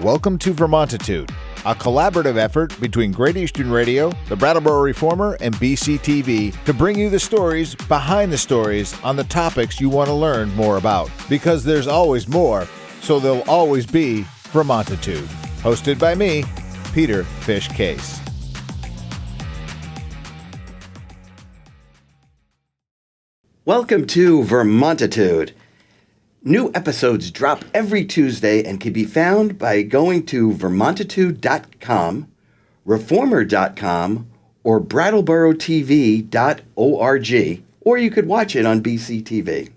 Welcome to Vermontitude, a collaborative effort between Great Eastern Radio, the Brattleboro Reformer, and BCTV to bring you the stories behind the stories on the topics you want to learn more about. Because there's always more, so there'll always be Vermontitude. Hosted by me, Peter Fish Case. Welcome to Vermontitude. New episodes drop every Tuesday and can be found by going to vermontitude.com, reformer.com, or brattleboro.tv.org, or you could watch it on BCTV.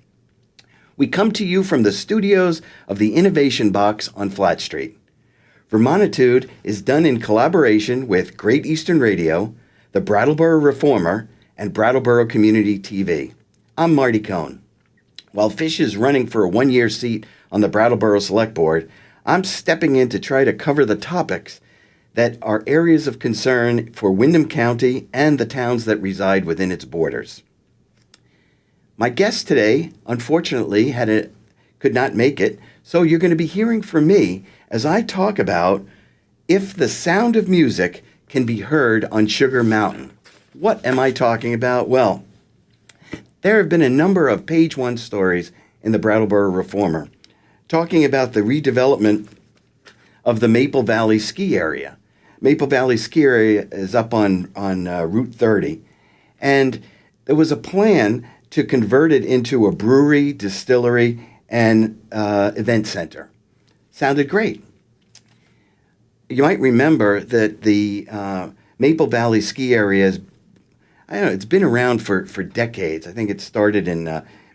We come to you from the studios of the Innovation Box on Flat Street. Vermontitude is done in collaboration with Great Eastern Radio, the Brattleboro Reformer, and Brattleboro Community TV. I'm Marty Cohn. While Fish is running for a one-year seat on the Brattleboro Select Board, I'm stepping in to try to cover the topics that are areas of concern for Windham County and the towns that reside within its borders. My guest today, unfortunately, could not make it, so you're going to be hearing from me as I talk about if the sound of music can be heard on Sugar Mountain. What am I talking about? Well, there have been a number of page one stories in the Brattleboro Reformer talking about the redevelopment of the Maple Valley ski area. Maple Valley ski area is up on Route 30, and there was a plan to convert it into a brewery, distillery, and event center. Sounded great. You might remember that the Maple Valley ski area is, it's been around for decades. I think it started in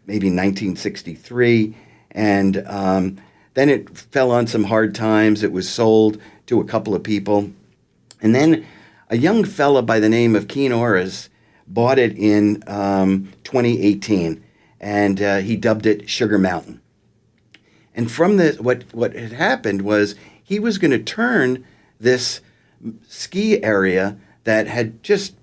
maybe 1963, and then it fell on some hard times. It was sold to a couple of people. And then a young fella by the name of Keen Orris bought it in 2018, and he dubbed it Sugar Mountain. And from this, what had happened was he was going to turn this ski area that had just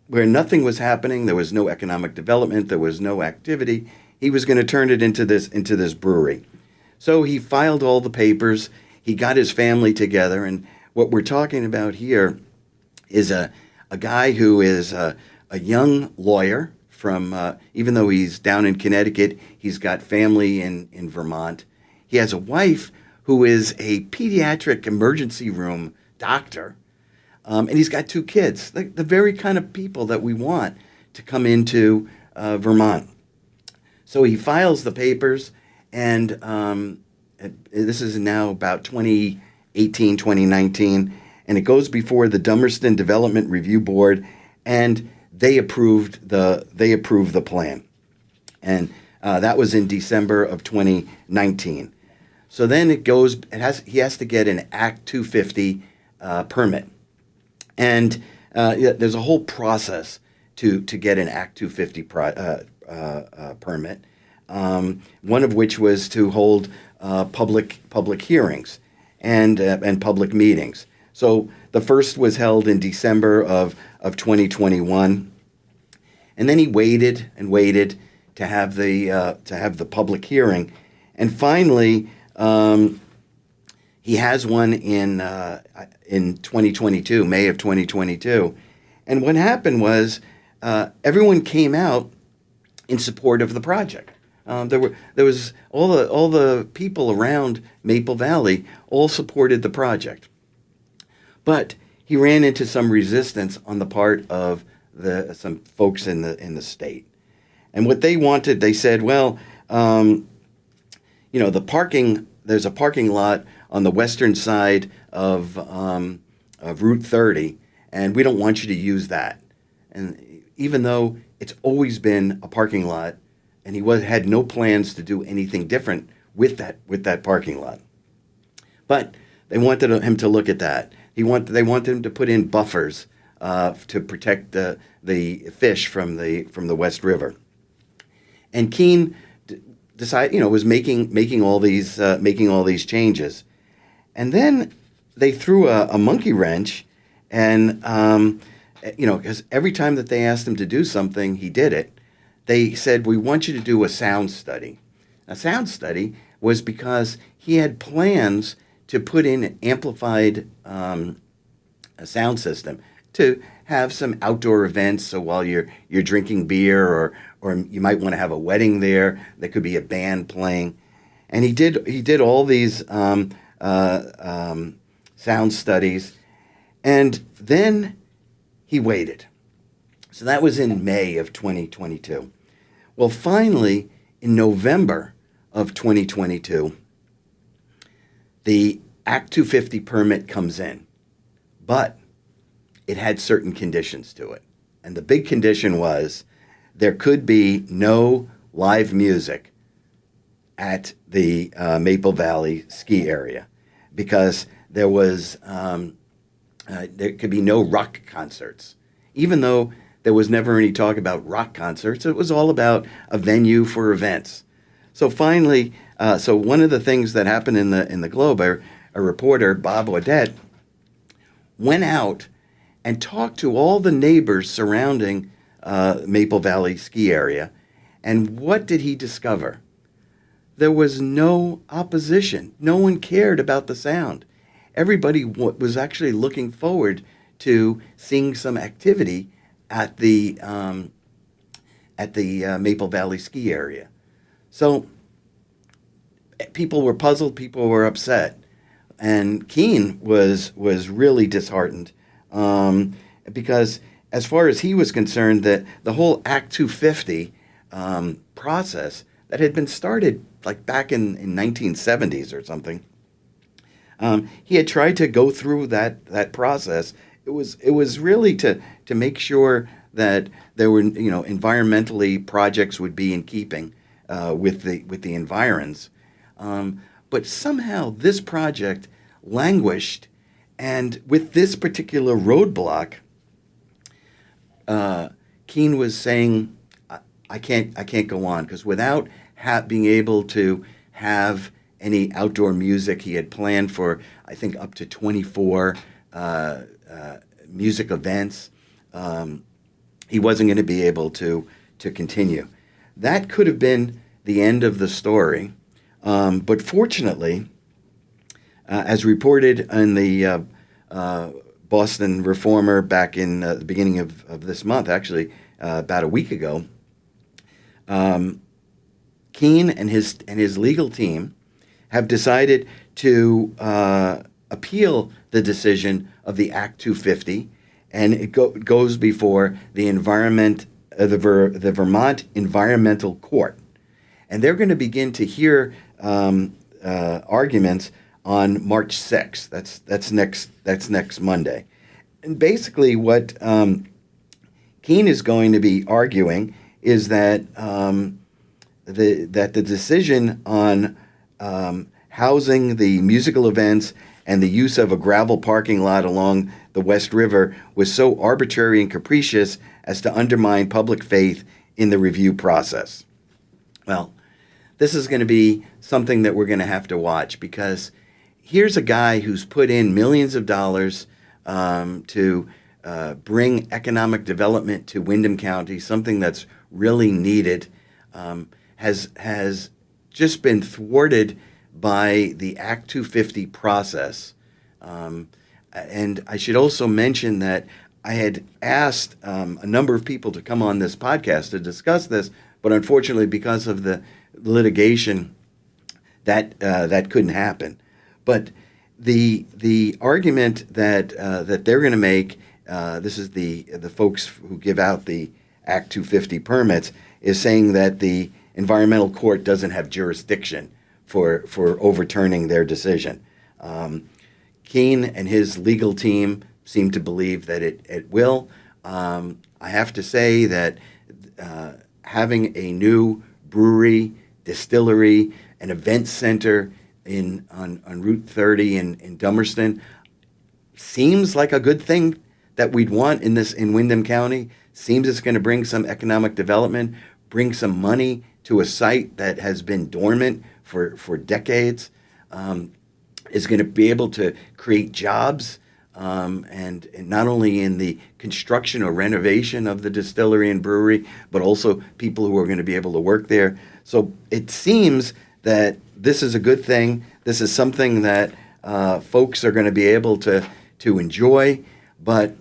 where nothing was happening, there was no economic development, there was no activity. He was going to turn it into this brewery. So he filed all the papers. He got his family together, and what we're talking about here is a guy who is a young lawyer from, even though he's down in Connecticut, he's got family in Vermont. He has a wife who is a pediatric emergency room doctor. And he's got two kids, like the very kind of people that we want to come into Vermont. So he files the papers, and this is now about 2018, 2019, and it goes before the Dummerston Development Review Board, and they approved the plan. And that was in December of 2019. So then he has to get an Act 250 permit. And there's a whole process to get an Act 250 permit, one of which was to hold public hearings and public meetings. So the first was held in December of 2021, and then he waited and waited to have the public hearing, and finally he has one in 2022, May of 2022. And what happened was everyone came out in support of the project. There was all the people around Maple Valley all supported the project. But he ran into some resistance on the part of some folks in the state. And what they wanted, they said, well, the parking, there's a parking lot on the western side of Route 30, and we don't want you to use that. And even though it's always been a parking lot, and he had no plans to do anything different with that parking lot. But they wanted him to look at that. They wanted him to put in buffers to protect the fish from the West River. And Keene decided, was making all these changes. And then they threw a monkey wrench, and because every time that they asked him to do something, he did it. They said, we want you to do a sound study. A sound study was because he had plans to put in an amplified a sound system to have some outdoor events. So while you're drinking beer, or you might want to have a wedding there, there could be a band playing. And he did all these sound studies, and then he waited. So that was in May of 2022. Well, finally, in November of 2022, the Act 250 permit comes in, but it had certain conditions to it. And the big condition was there could be no live music at the Maple Valley ski area, because there could be no rock concerts. Even though there was never any talk about rock concerts, it was all about a venue for events. So finally, so one of the things that happened in the Globe, a reporter, Bob Audette, went out and talked to all the neighbors surrounding Maple Valley ski area. And what did he discover? There was no opposition. No one cared about the sound. Everybody was actually looking forward to seeing some activity at the Maple Valley ski area. So people were puzzled. People were upset. And Keene was really disheartened because, as far as he was concerned, that the whole Act 250 process that had been started like back in 1970s or something, he had tried to go through that process. It was really to make sure that there were, environmentally projects would be in keeping with the environs. But somehow this project languished, and with this particular roadblock, Keene was saying, I can't go on, because without being able to have any outdoor music, he had planned for, I think, up to 24 music events. He wasn't going to be able to continue. That could have been the end of the story. But fortunately, as reported in the Boston Reformer back in the beginning of this month, actually about a week ago, Keene and his legal team have decided to appeal the decision of the Act 250, and it goes before the the Vermont Environmental Court, and they're going to begin to hear arguments on March 6th. That's next Monday, and basically what Keene is going to be arguing is that the decision on housing the musical events and the use of a gravel parking lot along the West River was so arbitrary and capricious as to undermine public faith in the review process. Well, this is going to be something that we're going to have to watch, because here's a guy who's put in millions of dollars to bring economic development to Windham County, something that's really needed, has just been thwarted by the Act 250 process. And I should also mention that I had asked a number of people to come on this podcast to discuss this, but unfortunately, because of the litigation, that couldn't happen. But the argument that they're going to make, this is the folks who give out the Act 250 permits, is saying that the environmental court doesn't have jurisdiction for overturning their decision. Keene and his legal team seem to believe that it will. I have to say that having a new brewery, distillery, an event center on Route 30 in Dummerston seems like a good thing that we'd want in Windham County. Seems it's going to bring some economic development, bring some money to a site that has been dormant for decades, is going to be able to create jobs, and not only in the construction or renovation of the distillery and brewery, but also people who are going to be able to work there. So it seems that this is a good thing. This is something that folks are going to be able to enjoy, but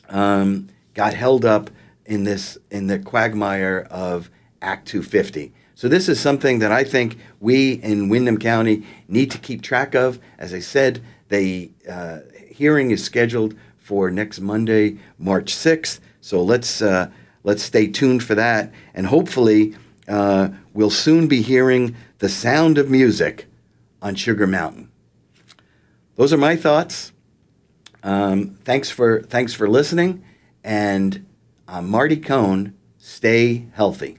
got held up in the quagmire of Act 250. So this is something that I think we in Windham County need to keep track of. As I said, the hearing is scheduled for next Monday, March 6th. So let's stay tuned for that, and hopefully we'll soon be hearing the sound of music on Sugar Mountain. Those are my thoughts. Thanks for listening, and I'm Marty Cohn. Stay healthy.